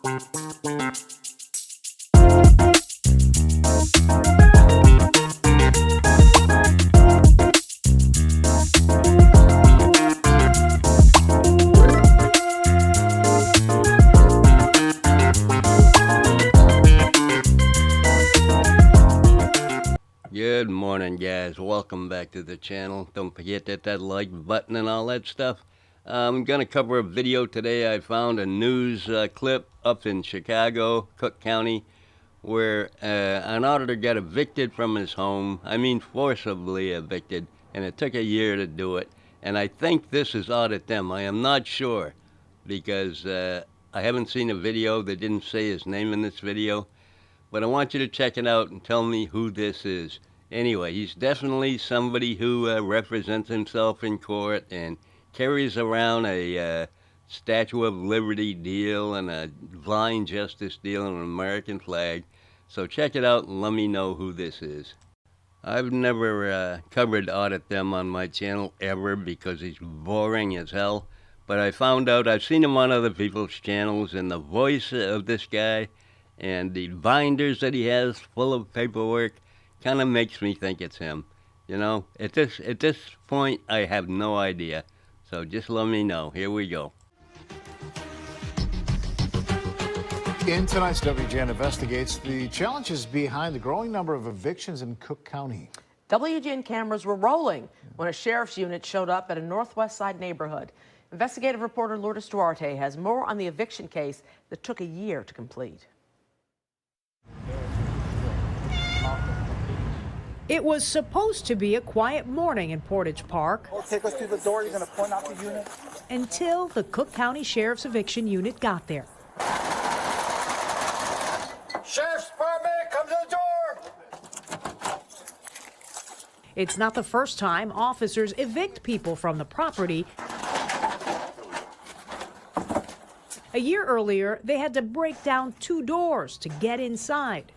Good morning, guys. Welcome back to the channel. Don't forget to hit that like button and all that stuff. I'm going to cover a video today. I found a news clip up in Chicago, Cook County, where an auditor got evicted from his home. I mean, forcibly evicted, and it took a year to do it. And I think this is Audit them. I am not sure, because I haven't seen a video. They didn't say his name in this video. But I want you to check it out and tell me who this is. Anyway, he's definitely somebody who represents himself in court and carries around a Statue of Liberty deal and a blind justice deal and an American flag. So check it out and let me know who this is. I've never covered Audit them on my channel ever because he's boring as hell. But I found out, I've seen him on other people's channels, and the voice of this guy and the binders that he has full of paperwork kind of makes me think it's him. You know, at this point, I have no idea. So just let me know. Here we go. In tonight's WGN Investigates, the challenges behind the growing number of evictions in Cook County. WGN cameras were rolling when a sheriff's unit showed up at a Northwest Side neighborhood. Investigative reporter Lourdes Duarte has more on the eviction case that took a year to complete. It was supposed to be a quiet morning in Portage Park. Take us through the door. You're going to point out the unit. Until the Cook County Sheriff's Eviction Unit got there. Sheriff's Department, come to the door. It's not the first time officers evict people from the property. A year earlier, they had to break down 2 doors to get inside.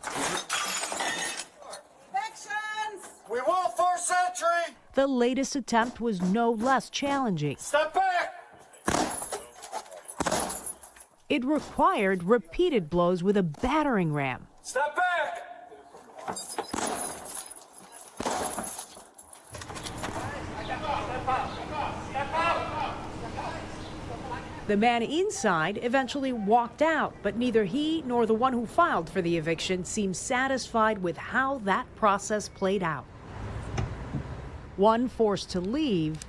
We will force entry. The latest attempt was no less challenging. Step back. It required repeated blows with a battering ram. Step back. The man inside eventually walked out, but neither he nor the one who filed for the eviction seemed satisfied with how that process played out. One forced to leave.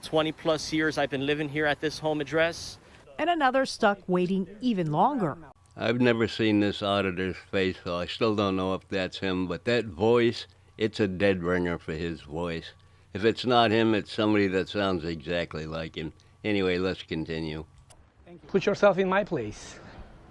20+ years I've been living here at this home address. And another stuck waiting even longer. I've never seen this auditor's face, so I still don't know if that's him, but that voice, it's a dead ringer for his voice. If it's not him, it's somebody that sounds exactly like him. Anyway, let's continue. Put yourself in my place.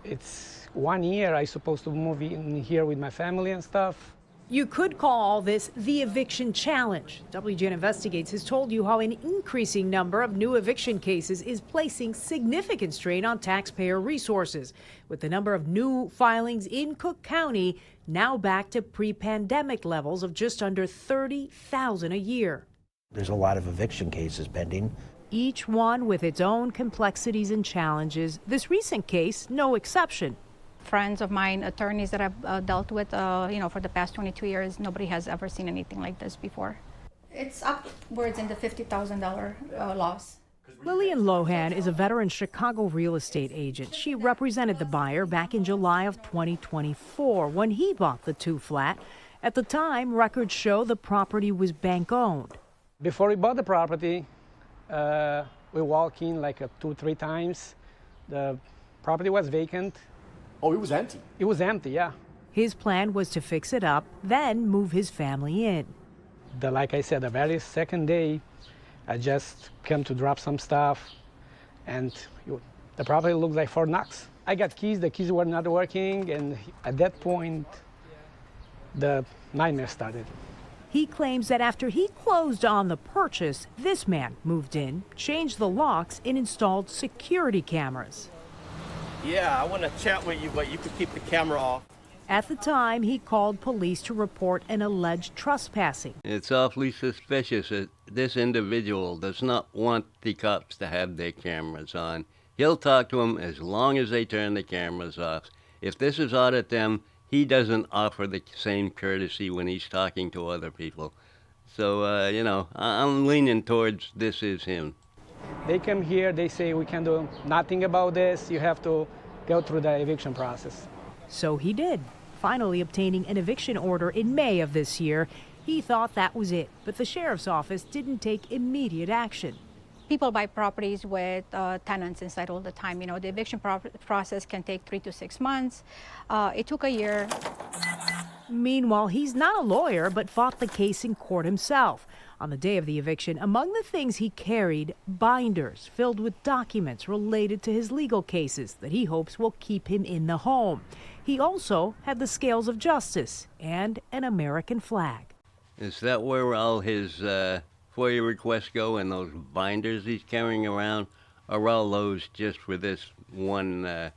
It's 1 year I'm supposed to move in here with my family and stuff. You could call this the eviction challenge. WGN Investigates has told you how an increasing number of new eviction cases is placing significant strain on taxpayer resources, with the number of new filings in Cook County now back to pre-pandemic levels of just under 30,000 a year. There's a lot of eviction cases pending. Each one with its own complexities and challenges. This recent case, no exception. Friends of mine, attorneys that I've dealt with, for the past 22 years, nobody has ever seen anything like this before. It's upwards in the $50,000 loss. Lillian Lohan is a veteran Chicago real estate agent. She represented the buyer back in July of 2024 when he bought the 2-flat. At the time, records show the property was bank-owned. Before we bought the property, we walked in like 2-3 times. The property was vacant. Oh, it was empty? It was empty, yeah. His plan was to fix it up, then move his family in. Like I said, the very second day, I just came to drop some stuff, and the property looked like Fort Knox. I got keys, the keys were not working, and at that point, the nightmare started. He claims that after he closed on the purchase, this man moved in, changed the locks, and installed security cameras. Yeah, I want to chat with you, but you could keep the camera off. At the time, he called police to report an alleged trespassing. It's awfully suspicious that this individual does not want the cops to have their cameras on. He'll talk to them as long as they turn the cameras off. If this is Audit them, he doesn't offer the same courtesy when he's talking to other people. So, you know, I'm leaning towards this is him. They come here, they say we can do nothing about this, you have to go through the eviction process. So he did, finally obtaining an eviction order in May of this year. He thought that was it, but the sheriff's office didn't take immediate action. People buy properties with tenants inside all the time. You know, the eviction process can take 3 to 6 months. It took a year. Meanwhile, he's not a lawyer, but fought the case in court himself. On the day of the eviction, among the things he carried, binders filled with documents related to his legal cases that he hopes will keep him in the home. He also had the scales of justice and an American flag. Is that where all his FOIA requests go, and those binders he's carrying around? Or all those just for this one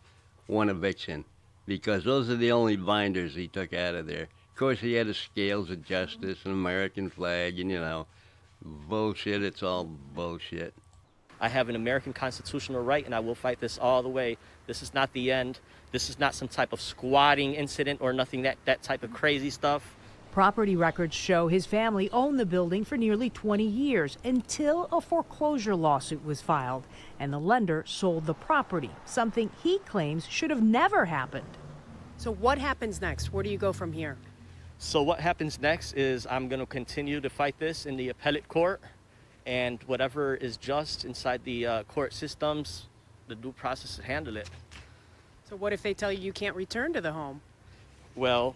eviction? Because those are the only binders he took out of there. Of course, he had the scales of justice, an American flag, and, you know, bullshit, it's all bullshit. I have an American constitutional right, and I will fight this all the way. This is not the end. This is not some type of squatting incident or nothing, that type of crazy stuff. Property records show his family owned the building for nearly 20 years until a foreclosure lawsuit was filed and the lender sold the property, something he claims should have never happened. So what happens next? Where do you go from here? So what happens next is I'm going to continue to fight this in the appellate court, and whatever is just inside the court systems, the due process to handle it. So what if they tell you you can't return to the home? Well,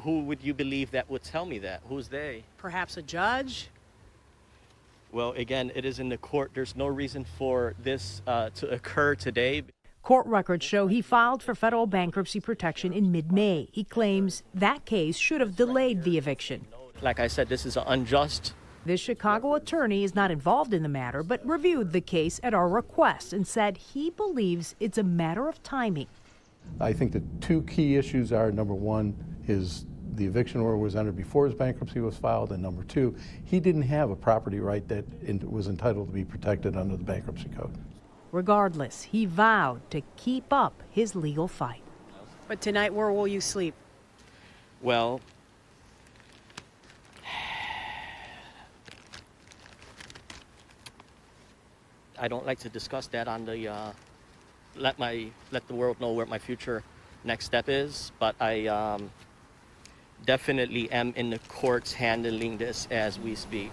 who would you believe that would tell me that? Who's they? Perhaps a judge? Well, again, it is in the court. There's no reason for this to occur today. Court records show he filed for federal bankruptcy protection in mid-May. He claims that case should have delayed the eviction. Like I said, this is unjust. This Chicago attorney is not involved in the matter, but reviewed the case at our request and said he believes it's a matter of timing. I think the two key issues are, number one, is the eviction order was entered before his bankruptcy was filed, and number two, he didn't have a property right that was entitled to be protected under the bankruptcy code. Regardless, he vowed to keep up his legal fight. But tonight, where will you sleep? Well, I don't like to discuss that on the let the world know where my future next step is, but I definitely am in the courts handling this as we speak.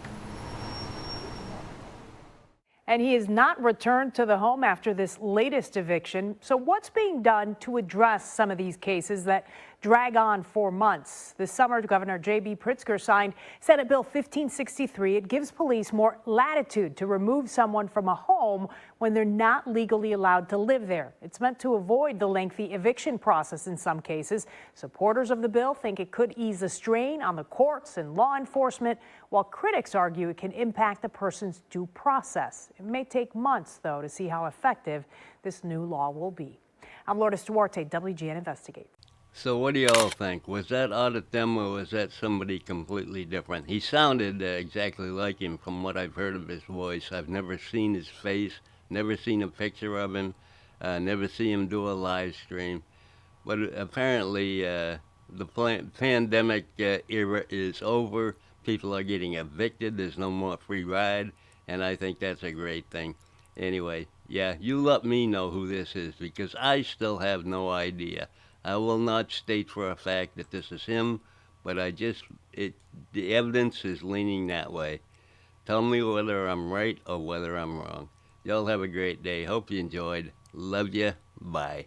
And he has not returned to the home after this latest eviction. So what's being done to address some of these cases that drag on for months? This summer, Governor J.B. Pritzker signed Senate Bill 1563. It gives police more latitude to remove someone from a home when they're not legally allowed to live there. It's meant to avoid the lengthy eviction process in some cases. Supporters of the bill think it could ease the strain on the courts and law enforcement, while critics argue it can impact a person's due process. It may take months, though, to see how effective this new law will be. I'm Lourdes Duarte, WGN Investigates. So what do y'all think? Was that Audit them, or was that somebody completely different? He sounded exactly like him from what I've heard of his voice. I've never seen his face, never seen a picture of him, never see him do a live stream. But apparently the pandemic era is over. People are getting evicted. There's no more free ride, and I think that's a great thing. Anyway, yeah, you let me know who this is, because I still have no idea. I will not state for a fact that this is him, but the evidence is leaning that way. Tell me whether I'm right or whether I'm wrong. Y'all have a great day. Hope you enjoyed. Love ya. Bye.